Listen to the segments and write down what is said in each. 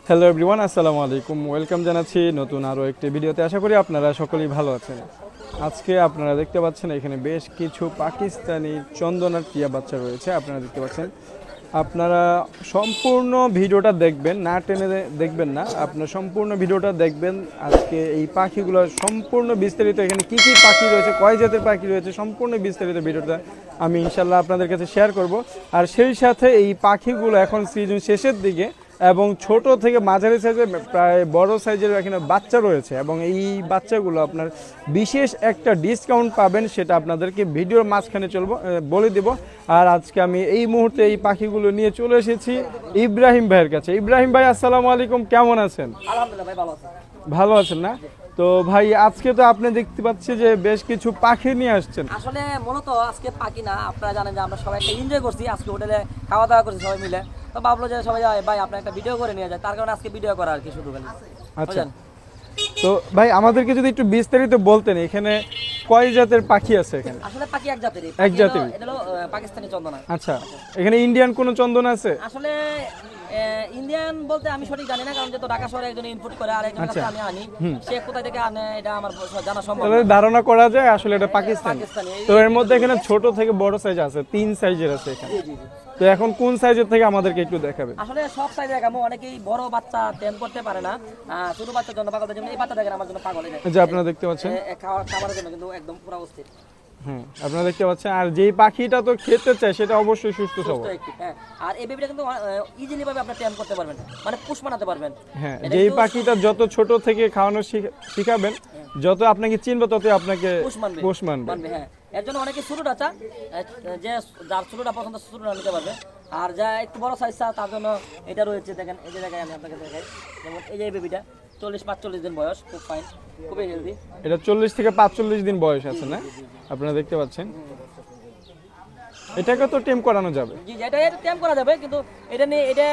Hello everyone, আসসালামু আলাইকুম। Welcome জানাচ্ছি নতুন আরও একটি ভিডিওতে। আশা করি আপনারা সকলেই ভালো আছেন। আজকে আপনারা দেখতে পাচ্ছেন এখানে বেশ কিছু পাকিস্তানি চন্দনার টিয়া বাচ্চা রয়েছে। আপনারা দেখতে পাচ্ছেন, আপনারা সম্পূর্ণ ভিডিওটা দেখবেন, না টেনে দেখবেন না, আপনারা সম্পূর্ণ ভিডিওটা দেখবেন। আজকে এই পাখিগুলো সম্পূর্ণ বিস্তারিত, এখানে কি কি পাখি রয়েছে, কয় জাতের পাখি রয়েছে, সম্পূর্ণ বিস্তারিত ভিডিওটা আমি ইনশাল্লাহ আপনাদের কাছে শেয়ার করব। আর সেই সাথে এই পাখিগুলো এখন সিজন শেষের দিকে এবং ছোট থেকে মাঝারি সাইজের প্রায় বড় সাইজের এখানে বাচ্চা রয়েছে, এবং এই বাচ্চাগুলো আপনার বিশেষ একটা ডিসকাউন্ট পাবেন, সেটা আপনাদেরকে ভিডিওর মাঝখানে বলে দেব। আর আজকে আমি এই মুহূর্তে এই পাখিগুলো নিয়ে চলে এসেছি ইব্রাহিম ভাইয়ের কাছে। ইব্রাহিম ভাই, আসসালামু আলাইকুম, কেমন আছেন? আলহামদুলিল্লাহ ভাই, ভালো আছি। ভালো আছেন না? তো ভাই, আজকে তো আপনি দেখতে পাচ্ছি যে বেশ কিছু পাখি নিয়ে আসছেন। আসলে মূলত আজকে পাখি না, আপনারা জানেন যে আমরা সবাই একটা এনজয় করছি, আজকে হোটেলে খাওয়া দাওয়া করছি সবাই মিলে। তো ভাবলো যে সবাই ভাই আপনার একটা ভিডিও করে নিয়ে যায়, তার কারণে আজকে ভিডিও করা আর কি, শুধু খালি। আচ্ছা, তো ভাই আমাদেরকে যদি একটু বিস্তারিত বলতেন, এখানে কয় জাতের পাখি আছে? এখানে আসলে পাখি এক জাতেরই, এক জাতেরই? এটা হলো পাকিস্তানি চন্দনা। আচ্ছা, এখানে ইন্ডিয়ান কোনো চন্দন আছে? আসলে ইন্ডিয়ান বলতে আমি সঠিক জানি না, কারণ যেহেতু ঢাকা শহরে একজন ইনপুট করে আর একজনের কাছে আমি আনি, সে কোথায় থেকে আনে এটা আমার জানা সম্ভব না। ধারণা করা যায় আসলে এটা পাকিস্তানি। পাকিস্তানি। তো এর মধ্যে এখানে ছোট থেকে বড় সাইজ আছে, 3 সাইজের আছে এখানে। জি জি জি। তো এখন কোন সাইজের থেকে আমাদেরকে একটু দেখাবেন? আসলে সব সাইজে দেখাবো, অনেকেই বড় বাচ্চা টেম করতে পারে না, ছোট বাচ্চার জন্য পাগল, যেমন এই বাচ্চা দেখেন আমার জন্য পাগল, যে আপনারা দেখতে পাচ্ছেন খাবারের জন্য কিন্তু একদম পুরো অস্থির। হ্যাঁ, আপনারা দেখতে পাচ্ছেন। আর যেই পাখিটা তো খেতে চায় সেটা অবশ্যই সুস্থ সবল। হ্যাঁ, আর এই বেবিটা কিন্তু ইজিলি ভাবে আপনি টেম করতে পারবেন, মানে পুশ বানাতে পারবেন। হ্যাঁ, যেই পাখিটা যত ছোট থেকে খাওয়ানো শিখাবেন, যত আপনাকে চিনবে ততই আপনাকে পোষ মানবে। হ্যাঁ, এর জন্য অনেকে ছোটটা চা, যে যার ছোটটা পছন্দ ছোটটা নিতে পারবে, আর যা একটু বড় সাইজ চা তার জন্য এটা রয়েছে। দেখেন এই যে জায়গায় আমি আপনাকে দেখাই, যেমন এই যে বেবিটা 40-45 দিন বয়স, খুব ফাইন, খুবই হেলদি। এটা 40 থেকে 45 দিন বয়স আছে না? আপনারা দেখতে পাচ্ছেন। এটাকে তো টেম করানো যাবে। জি, এটা টেম করা যাবে, কিন্তু এটা নিয়ে এটা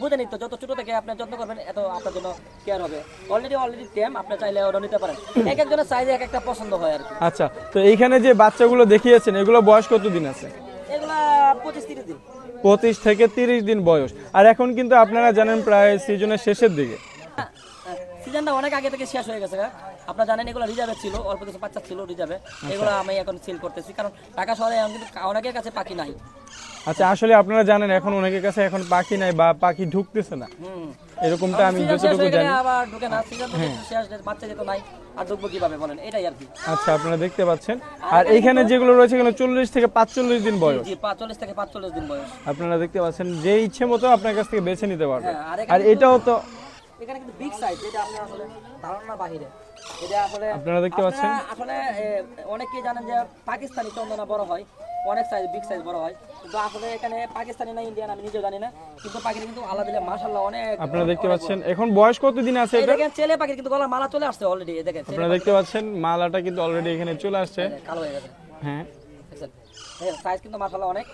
বুঝে নিতে, যত ছোট থেকে আপনি যত্ন করবেন এত আপনার জন্য কেয়ার হবে। অলরেডি টেম, আপনি চাইলে ওটা নিতে পারেন। এক একজনের সাইজে এক একটা পছন্দ হয় আর কি। আচ্ছা, তো এইখানে যে বাচ্চাগুলো দেখিয়েছেন এগুলো বয়স কত দিন আছে? এগুলা 25-30 দিন। 25 থেকে 30 দিন বয়স। আর এখন কিন্তু আপনারা জানেন প্রায় সিজনের শেষের দিকে, সিজনটা অনেক আগে থেকে শেষ হয়ে গেছে। আপনারা জানেন এগুলো রিজার্ভে ছিল, অল্প কিছু বাচ্চা ছিল রিজার্ভে, এগুলো আমি এখন সেল করতেছি, কারণ ঢাকা শহরে এখন কিন্তু অনেকের কাছে পাখি নাই। আচ্ছা, আসলে আপনারা জানেন এখন অনেকের কাছে এখন পাখি নাই বা পাখি ঢুকতেছে না, এরকমটা আমি যতটুকু জানি। আবার ঢুকে না, সিজন শেষ, বাচ্চা যেতে নাই, আর ঢুকবো কিভাবে বলেন, এটাই আর কি। আচ্ছা, আপনারা দেখতে পাচ্ছেন। আর এইখানে যেগুলো রয়েছে এগুলো 40 থেকে 45 দিন বয়স। জি, 40 থেকে 45 দিন বয়স। আপনারা দেখতে পাচ্ছেন, যে ইচ্ছে মতো আপনার কাছ থেকে বেছে নিতে পারবেন। আর এটাও তো এখানে কিন্তু বিগ সাইজ, যেটা আপনি আসলে ধারণার বাহিরে। এটা আসলে আপনারা দেখতে পাচ্ছেন। আসলে অনেকেই জানেন যে পাকিস্তানি চন্দনা বড় হয়, অনেক সাইজ বিগ সাইজ বড় হয়, কিন্তু আসলে এখানে পাকিস্তানি না ইন্ডিয়ান আমি নিজেও জানি না, কিন্তু পাখির কিন্তু আলাদা দিলে মাশাআল্লাহ অনেক। আপনারা দেখতে পাচ্ছেন এখন বয়স কত দিন আছে এটা? দেখেন ছেলে পাখির কিন্তু গলার মালা চলে আসছে অলরেডি, দেখেন আপনারা দেখতে পাচ্ছেন মালাটা কিন্তু অলরেডি এখানে চলে আসছে, কালো হয়ে গেছে। হ্যাঁ, দেখেন সাইজ কিন্তু মাশাআল্লাহ অনেক।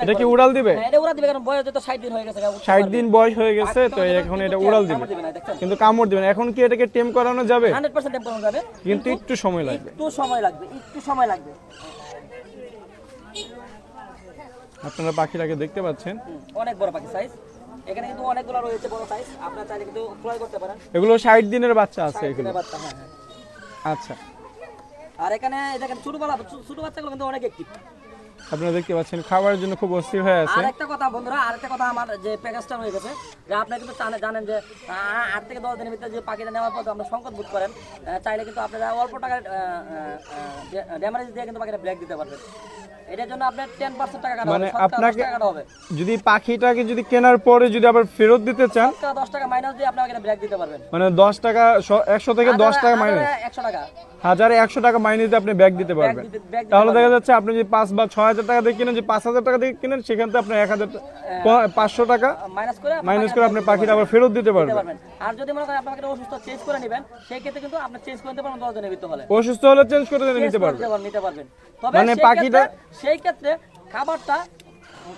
এটা কি উড়াল দিবে? হ্যাঁ, এটা উড়াল দিবে, কারণ বয়স তো 60 দিন হয়ে গেছে। 60 দিন বয়স হয়ে গেছে, তো এখন এটা উড়াল দিবে, কিন্তু কামড় দিবে না। এখন কি এটাকে টেম করানো যাবে? 100% টেম করানো যাবে, কিন্তু একটু সময় লাগবে। একটু সময় লাগবে। আপনারা পাখিটাকে দেখতে পাচ্ছেন, অনেক বড় পাখি সাইজ। এখানে কিন্তু অনেকগুলো রয়েছে বড় সাইজ, আপনারা চাইলে কিন্তু ক্রয় করতে পারেন। এগুলো 60 দিনের বাচ্চা আছে এগুলো? বাচ্চা, হ্যাঁ হ্যাঁ। আচ্ছা, আর এখানে দেখেন ছোট বাচ্চাগুলো কিন্তু অনেক অ্যাক্টিভ। আপনারা দেখতে পাচ্ছেন খাবারের জন্য খুব অস্থির হয়ে আছে। আরেকটা কথা বন্ধুরা, আরেকটা কথা, আমার যে প্যাকেজটা হয়ে গেছে, যে আপনারা কিন্তু জানেন যে 8 থেকে 10 দিনের ভিতরে যে পাখিটা নেওয়ার পর আমরা সংকট বোধ করেন, চাইলে কিন্তু আপনারা অল্প টাকার ড্যামারেজ দিয়ে কিন্তু পাখিটা ব্ল্যাক দিতে পারবেন। এটার জন্য আপনার 10% টাকা কাটা হবে, মানে আপনাকে কাটা হবে। যদি পাখিটাকে যদি কেনার পরে যদি আবার ফেরত দিতে চান, 10 টাকা মাইনাস দিয়ে আপনারা ব্ল্যাক দিতে পারবেন। মানে 10 টাকা, 100 থেকে 10 টাকা মাইনাস, 100 টাকা, 1100 টাকা মাইনাস দিয়ে আপনি ব্যাগ দিতে পারবেন। তাহলে দেখা যাচ্ছে আপনি যদি 5 বা 6000 টাকা দিয়ে কিনেন, যে 5000 টাকা দিয়ে কিনেন, সেখান থেকে আপনি 500 টাকা মাইনাস করে আপনি পাখিটা আবার ফেরত দিতে পারবেন। আর যদি মনে করেন আপনাকে অসুস্থ চেঞ্জ করে নেবেন, সেই ক্ষেত্রে কিন্তু আপনি চেঞ্জ করে নিতে পারবেন 10 দিনের ভিতর হলে। অসুস্থ হলে চেঞ্জ করে নিতে পারবেন। তবে মানে পাখিটা সেই ক্ষেত্রে খাবারটা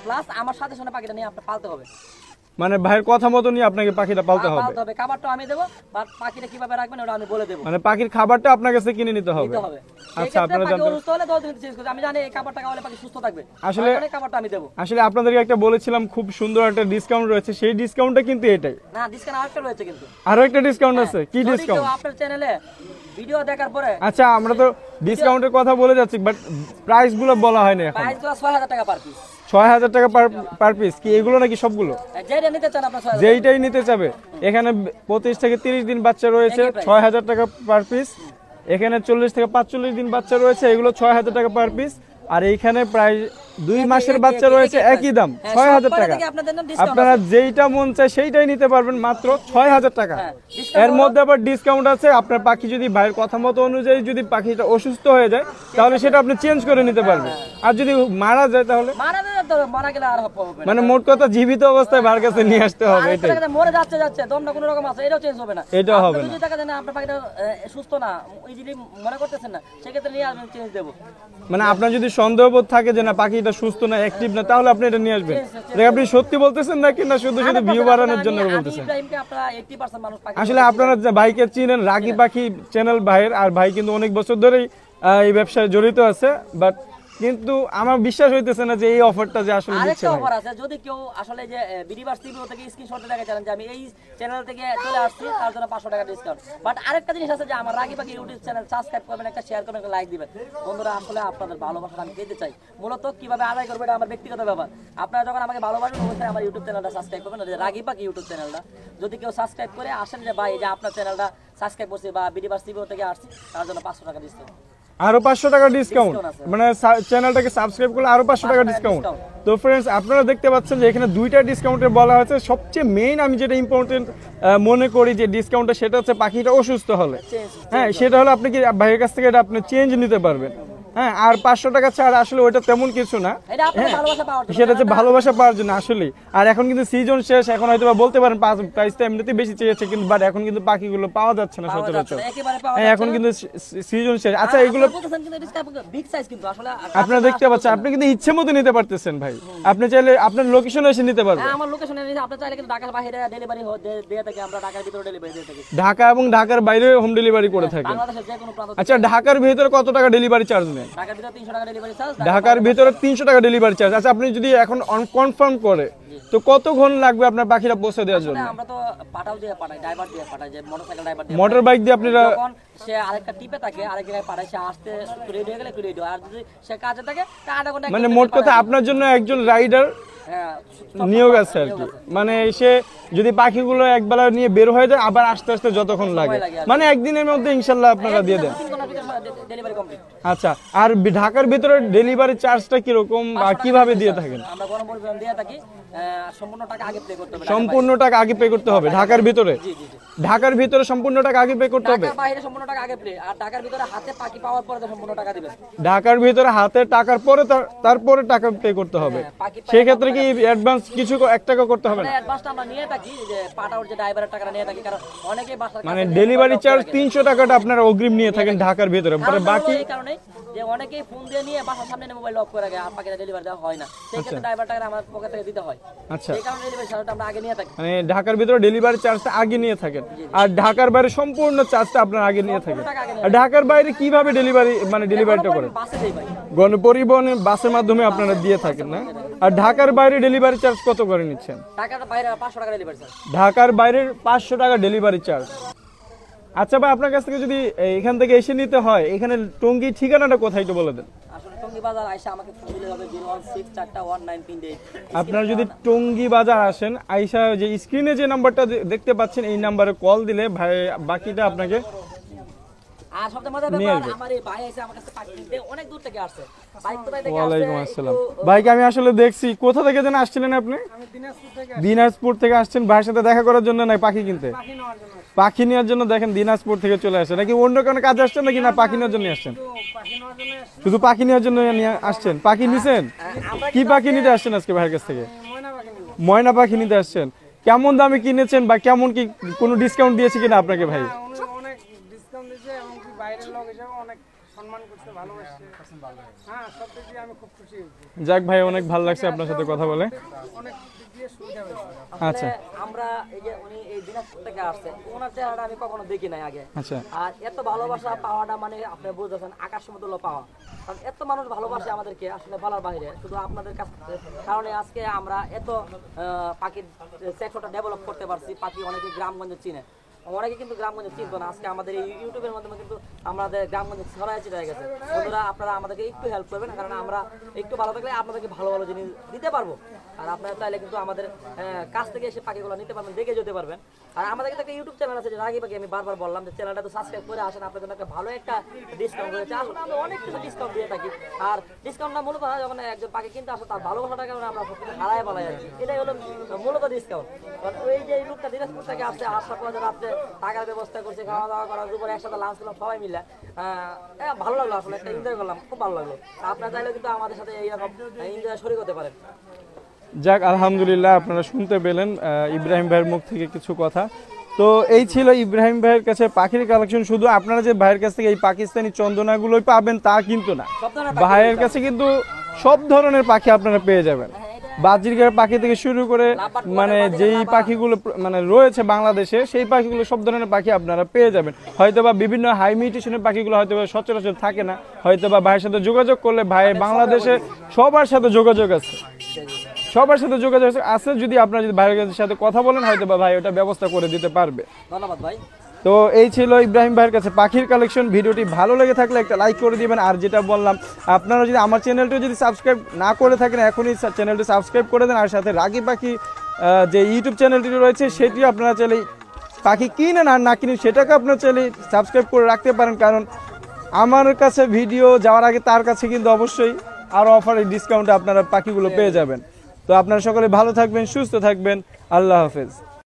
প্লাস আমার সাথে পাখিটা নিয়ে আপনি পালতে হবে। মানে ভাইয়ের কথা মতো নিয়ে আপনাকে পাখিটা পালতে হবে। পালতে হবে, খাবারটা আমি দেবো, বাট পাখিটা কিভাবে রাখবেন ওটা আমি বলে দেবো। মানে পাখির খাবারটা আপনার কাছে কিনে নিতে হবে। দিতে হবে। আচ্ছা, আপনারা আপনারা জানতে অসুস্থ হলে 10 দিন চেঞ্জ করতে আমি জানি এই খাবারটা খাওয়ালে পাখি সুস্থ থাকবে, আসলে তার কারণে খাবারটা আমি দেবো। আসলে আপনাদেরকে একটা বলেছিলাম খুব সুন্দর একটা ডিসকাউন্ট রয়েছে, সেই ডিসকাউন্টটা কিন্তু এটাই। না, ডিসকাউন্ট আরেকটা রয়েছে কিন্তু। আরো একটা ডিসকাউন্ট আছে, কি যদি ডিসকাউন্ট? কেউ আপনার চ্যানেলে ভিডিও দেখার পরে আচ্ছা, আমরা তো ডিসকাউন্টের কথা বলে যাচ্ছি, বাট প্রাইস গুলো বলা হয়নি এখন। প্রাইসগুলো 6000 টাকা পার পিস। 6000 টাকা পার পিস কি এগুলো নাকি সবগুলো? যেটা নিতে চান আপনার 6000। যেইটাই নিতে চাবে। এখানে 25 থেকে 30 দিন বাচ্চা রয়েছে, একই price। 6000 টাকা পার পিস। এখানে 40 থেকে 45 দিন বাচ্চা রয়েছে, এগুলো 6000 টাকা পার পিস। আর এইখানে প্রায় 2 মাসের বাচ্চা রয়েছে, একই দাম, হ্যাঁ, 6000 সব টাকা। থেকে আপনাদের জন্য discount আপনারা আছে। যেইটা মন চায় সেইটাই নিতে পারবেন মাত্র 6000 টাকা। হ্যাঁ, discount এর হলো- মধ্যে আবার ডিসকাউন্ট আছে, আপনার পাখি যদি ভাইয়ের কথা মতো অনুযায়ী যদি পাখিটা অসুস্থ হয়ে যায় তাহলে সেটা আপনি চেঞ্জ করে নিতে পারবেন। আর যদি মারা যায় তাহলে মারা গেলে আর হবে না। মানে মোট কথা জীবিত অবস্থায় ভাইয়ের কাছে নিয়ে আসতে হবে, আরেকটা এটাই। টাকা মরে যাচ্ছে দমটা কোনো রকম আছে, এটাও চেঞ্জ হবে না। এটাও হবে আপনি না। যদি টাকা দেন আপনার পাখিটা সুস্থ না, ইজিলি মনে করতেছেন না, সেক্ষেত্রে নিয়ে আসবেন, চেঞ্জ দেবো। মানে আপনার যদি সন্দেহবোধ থাকে যে না পাখিটা সুস্থ না, অ্যাক্টিভ না, তাহলে আপনি এটা নিয়ে আসবেন। এটা আপনি সত্যি বলতেছেন নাকি না শুধু শুধু ভিউ বাড়ানোর জন্য বলতেছেন? ইব্রাহিমকে আপনারা 80% মানুষ পাখি আসলে আপনারা যে ভাইকে চিনেন, রাগী পাখি চ্যানেল ভাইয়ের, আর ভাই কিন্তু অনেক বছর ধরেই এই ব্যবসায় জড়িত আছে, বাট কিন্তু আমার বিশ্বাস হইতেছে না যে এই অফারটা যে আসলে দিচ্ছে আরেকটা ভাই। অফার আছে, যদি কেউ আসলে যে বিডিভার্স টিভি থেকে স্ক্রিনশট দেখে জানেন যে আমি এই চ্যানেল থেকে চলে আসছি, তার জন্য 500 টাকা ডিসকাউন্ট। বাট আরেকটা জিনিস আছে যে আমার রাগী পাখি ইউটিউব চ্যানেল সাবস্ক্রাইব করবেন, একটা শেয়ার করবেন, একটা লাইক দিবেন। বন্ধুরা, আসলে আপনাদের ভালোবাসা আমি পেতে চাই, মূলত কিভাবে আদায় করবে এটা আমার ব্যক্তিগত ব্যাপার। আপনারা যখন আমাকে ভালোবাসেন অবশ্যই আমার ইউটিউব চ্যানেলটা সাবস্ক্রাইব করবেন, রাগী পাখি ইউটিউব চ্যানেলটা যদি কেউ সাবস্ক্রাইব করে আসেন যে ভাই এই যে আপনার চ্যানেলটা সাবস্ক্রাইব করছি বা বিডিভার্স টিভি থেকে আসছি, তার জন্য 500 টাকা ডিসকাউন্ট। আরো 500 টাকা ডিসকাউন্ট, Discount আছে। মানে চ্যানেলটাকে সাবস্ক্রাইব করলে আরো 500 টাকা ডিসকাউন্ট। তো ফ্রেন্ডস, আপনারা দেখতে পাচ্ছেন যে এখানে দুইটা ডিসকাউন্টে বলা হয়েছে। সবচেয়ে মেইন আমি যেটা ইম্পর্টেন্ট মনে করি যে ডিসকাউন্টটা, সেটা হচ্ছে পাখিটা অসুস্থ হলে, হ্যাঁ সেটা হলো আপনি কি ভাইয়ের কাছ থেকে এটা আপনি চেঞ্জ নিতে পারবেন। হ্যাঁ, আর 500 টাকা ছাড় আসলে ওইটা তেমন কিছু না, এটা আপনাদের ভালোবাসা পাওয়ার জন্য। সেটা হচ্ছে ভালোবাসা পাওয়ার জন্য আসলে। আর এখন কিন্তু সিজন শেষ, এখন হয়তো বা বলতে পারেন প্রাইসটা এমনিতেই বেশি চেয়েছে, কিন্তু বাট এখন কিন্তু পাখিগুলো পাওয়া যাচ্ছে না পাওয়া যাচ্ছে সচরাচর। না, একেবারে পাওয়া হ্যাঁ, যাচ্ছে এখন না। কিন্তু সিজন শেষ। আচ্ছা, এগুলো বলতেছেন কিন্তু ডিসকাউন্ট বিগ সাইজ কিন্তু আসলে আপনারা দেখতে পাচ্ছেন, আপনি কিন্তু ইচ্ছে মতো নিতে পারতেছেন ভাই। আপনি চাইলে আপনার লোকেশনে এসে নিতে পারবেন। হ্যাঁ, আমার লোকেশনে নিয়ে আপনি চাইলে কিন্তু ঢাকার বাইরে ডেলিভারি দিয়ে থাকি, আমরা ঢাকার ভিতরে ডেলিভারি দিয়ে থাকি, ঢাকা এবং ঢাকার বাইরে হোম ডেলিভারি করে থাকেন। বাংলাদেশের যে কোনো প্রান্ত থেকে। আচ্ছা, ঢাকার ভিতরে কত টাকা ডেলিভারি চার্জ নেন? ঢাকার ভিতরে 300 টাকা ডেলিভারি চার্জ। ঢাকার ভিতরে 300 টাকা ডেলিভারি চার্জ। আচ্ছা, আপনি যদি এখন কনফার্ম করে তো কতক্ষণ লাগবে আপনার পাখিটা পৌঁছে দেওয়ার জন্য? আমরা তো পাঠাও দিয়ে পাঠাই, ড্রাইভার দিয়ে পাঠাই, যে মোটরসাইকেল ড্রাইভার দিয়ে মোটর বাইক দিয়ে আপনারা যখন সে আরেকটা টিপে থাকে, আরেক জায়গায় পাঠায়, সে আসতে একটু রেডি হয়ে গেলে একটু রেডি হয়, আর যদি সে কাজে থাকে তা আধা ঘন্টা মানে মোট কথা আপনার জন্য একজন রাইডার হ্যাঁ নিয়োগ আছে আর কি। মানে এসে যদি পাখিগুলো একবেলা নিয়ে বের হয়ে যায়, আবার আস্তে আস্তে যতক্ষণ লাগে, লাগে আর মানে একদিনের মধ্যে ইনশাল্লাহ আপনারা দিয়ে দেন। 3 ঘন্টার ভিতরে ডেলিভারি কমপ্লিট। আচ্ছা, আর ঢাকার ভিতরে ডেলিভারি চার্জটা কিরকম বা কিভাবে দিয়ে থাকেন? আমরা গরম পরিবহন দিয়ে থাকি, সম্পূর্ণ টাকা আগে পে করতে হবে। সম্পূর্ণ টাকা আগে পে করতে হবে ঢাকার ভিতরে? জি জি জি। ঢাকার ভিতরে সম্পূর্ণ টাকা আগে পে করতে হবে? ঢাকার বাইরে সম্পূর্ণ টাকা আগে পে, আর ঢাকার ভিতরে হাতে পাখি পাওয়ার পরে তো সম্পূর্ণ টাকা দিবেন। ঢাকার ভিতরে হাতে টাকার পরে তারপরে টাকা পে করতে হবে। পাখি সেই ক্ষেত্রে কি অ্যাডভান্স কিছু 1 টাকা করতে হবে না? অ্যাডভান্সটা আমরা নিয়ে থাকি, যে পাঠাওর যে ড্রাইভারের টাকাটা নিয়ে থাকি, কারণ অনেকেই বাসার মানে ডেলিভারি চার্জ 300 টাকাটা আপনারা অগ্রিম নিয়ে থাকেন ঢাকার ভিতরে, পরে বাকি এই কারণে যে অনেকেই ফোন দিয়ে নিয়ে বাসার সামনে মোবাইল লক করে রাখে, আর পাখিটা ডেলিভারি দেওয়া হয় না, সেই ক্ষেত্রে ড্রাইভার টাকা আমার পকেট থেকে দিতে হয়। আচ্ছা, এই কারণে ডেলিভারি চার্জটা আমরা আগে নিয়ে থাকি। মানে ঢাকার ভিতরে ডেলিভারি চার্জটা আগে নিয়ে থাকেন, আর ঢাকার বাইরে সম্পূর্ণ চার্জটা আপনারা আগে নিয়ে থাকেন। টাকা আগে আর ঢাকার বাইরে কিভাবে ডেলিভারিটা করেন? বাসে দেই ভাই। গণপরিবহনে বাসের মাধ্যমে আপনারা দিয়ে থাকেন না? আর ঢাকার বাইরে ডেলিভারি চার্জ কত করে নিচ্ছেন? ঢাকার বাইরে 500 টাকা ডেলিভারি চার্জ। ঢাকার বাইরের 500 টাকা ডেলিভারি চার্জ। আচ্ছা ভাই, আপনার কাছ থেকে যদি এখান থেকে এসে নিতে হয়, এখানে টঙ্গী ঠিকানাটা কোথায় একটু বলে দেন। আসলে টঙ্গী বাজার আইসা আমাকে ফোন দিলে হবে 016 আপনারা যদি টঙ্গী বাজার আসেন, আইসা যে স্ক্রিনে যে নাম্বারটা দেখতে পাচ্ছেন, এই নাম্বারে কল দিলে ভাই বাকিটা আপনাকে আর সবচেয়ে মজার নিয়ে ব্যাপার, আসবে। আমার এই ভাই এসে আমার কাছে পাখি কিনতে অনেক দূর থেকে আসছে। বাইক কোথায় থেকে আসছে? ওয়ালাইকুম আসসালাম। ভাইকে আমি আসলে দেখছি, কোথা থেকে যেন আসছিলেন আপনি? দিনাজপুর থেকে আসছেন ভাইয়ের সাথে দেখা করার জন্য, নাই পাখি কিনতে? পাখি নেওয়ার জন্য। দেখেন, দিনাজপুর থেকে চলে আসছে, নাকি অন্য কোনো কাজে আসছেন নাকি না পাখি নেওয়ার জন্য আসছেন? শুধু পাখি নেওয়ার জন্য নিয়ে আসছেন? পাখি নিছেন? কি পাখি নিতে আসছেন আজকে ভাইয়ের কাছ থেকে? ময়না পাখি নিতে আসছেন। কেমন দামে কিনেছেন বা কেমন কি কোনো ডিসকাউন্ট দিয়েছে কিনা আপনাকে ভাই? অনেক ডিসকাউন্ট দিয়েছে এবং কি বাইরের লোক হিসেবে অনেক সম্মান করতে ভালোবাসছে। হ্যাঁ, সব দিক দিয়ে আমি খুব খুশি হয়েছি। যাক ভাই, অনেক ভালো লাগছে আপনার সাথে কথা বলে। অনেক দিক দিয়ে সুবিধা হয়েছে। আচ্ছা। আসলে আমরা এই যে উনি এই দিনাজপুর থেকে আসছে, ওনার চেহারাটা আমি কখনো দেখি নাই আগে। আচ্ছা আর এত ভালোবাসা পাওয়াটা মানে আপনি বুঝতেছেন আকাশ সমতুল্য পাওয়া, কারণ এত মানুষ ভালোবাসে আমাদেরকে আসলে বলার বাইরে। শুধু আপনাদের কারণে আজকে আমরা এত পাখির সেক্টরটা ডেভেলপ করতে পারছি। পাখি অনেকে গ্রামগঞ্জে চিনে, অনেকে কিন্তু গ্রামগঞ্জে চিনতো না। আজকে আমাদের এই ইউটিউবের মাধ্যমে কিন্তু আমাদের গ্রামগঞ্জে ছড়ায় ছিটায় গেছে। বন্ধুরা আপনারা আমাদেরকে একটু হেল্প করবেন, কারণ আমরা একটু ভালো থাকলে আপনাদেরকে ভালো ভালো জিনিস দিতে পারবো। আর আপনারা চাইলে কিন্তু আমাদের কাছ থেকে এসে পাখিগুলো নিতে পারবেন, দেখে যেতে পারবেন। আর আমাদের কিন্তু একটা ইউটিউব চ্যানেল আছে যে রাগি পাখি, আমি বারবার বললাম যে চ্যানেলটা তো সাবস্ক্রাইব করে আসেন, আপনার জন্য একটা ভালো একটা ডিসকাউন্ট রয়েছে। আসলে আমরা অনেক কিছু ডিসকাউন্ট দিয়ে থাকি। আর ডিসকাউন্টটা মূলত হয় যখন একজন পাখি কিনতে আসে তার ভালোবাসাটাকে আমরা সবকিছু হারায় বলাই আর কি, এটাই হলো মূলত ডিসকাউন্ট। কারণ ওই যে লোকটা দিনাজপুর থেকে আসছে, আসার পর রাত্রে টাকার ব্যবস্থা করছে, খাওয়া দাওয়া করার উপরে একসাথে লাঞ্চ করলাম সবাই মিলে, ভালো লাগলো, আসলে একটা এনজয় করলাম, খুব ভালো লাগলো। আপনারা চাইলে কিন্তু আমাদের সাথে এইরকম এনজয় শরীর হতে পারেন। যাক, আলহামদুলিল্লাহ আপনারা শুনতে পেলেন ইব্রাহিম ভাইয়ের মুখ থেকে কিছু কথা। তো এই ছিল ইব্রাহিম ভাইয়ের কাছে পাখির কালেকশন। শুধু আপনারা যে ভাইয়ের কাছ থেকে এই পাকিস্তানি চন্দনাগুলোই পাবেন তা কিন্তু না, সব ধরনের ভাইয়ের কাছে কিন্তু সব ধরনের পাখি আপনারা পেয়ে যাবেন। বাজিরগার পাখি থেকে শুরু করে মানে যেই পাখিগুলো মানে রয়েছে বাংলাদেশে, সেই পাখিগুলো সব ধরনের পাখি আপনারা পেয়ে যাবেন। হয়তোবা বিভিন্ন হাই মিউটেশনের পাখিগুলো হয়তোবা সচরাচর থাকে না, হয়তোবা ভাইয়ের সাথে যোগাযোগ করলে ভাই বাংলাদেশে সবার সাথে যোগাযোগ আছে, সবার সাথে যোগাযোগ আছে। যদি আপনারা যদি ভাইয়ের সাথে কথা বলেন হয়তোবা ভাই ওটা ব্যবস্থা করে দিতে পারবে। ধন্যবাদ ভাই। তো এই ছিল ইব্রাহিম ভাইয়ের কাছে পাখির কালেকশন। ভিডিওটি ভালো লেগে থাকলে একটা লাইক করে দিবেন। আর যেটা বললাম, আপনারা যদি আমার চ্যানেলটি যদি সাবস্ক্রাইব না করে থাকেন এখনই চ্যানেলটি সাবস্ক্রাইব করে দেন। আর সাথে রাগি পাখি যে ইউটিউব চ্যানেলটি রয়েছে সেটি আপনারা চাইলে পাখি কিনেন আর না কিনেন সেটাকে আপনারা চাইলে সাবস্ক্রাইব করে রাখতে পারেন, কারণ আমার কাছে ভিডিও যাওয়ার আগে তার কাছে কিন্তু অবশ্যই আরও অফারে ডিসকাউন্টে আপনারা পাখিগুলো পেয়ে যাবেন। তো আপনারা সকলে ভালো থাকবেন, সুস্থ থাকবেন। আল্লাহ হাফেজ।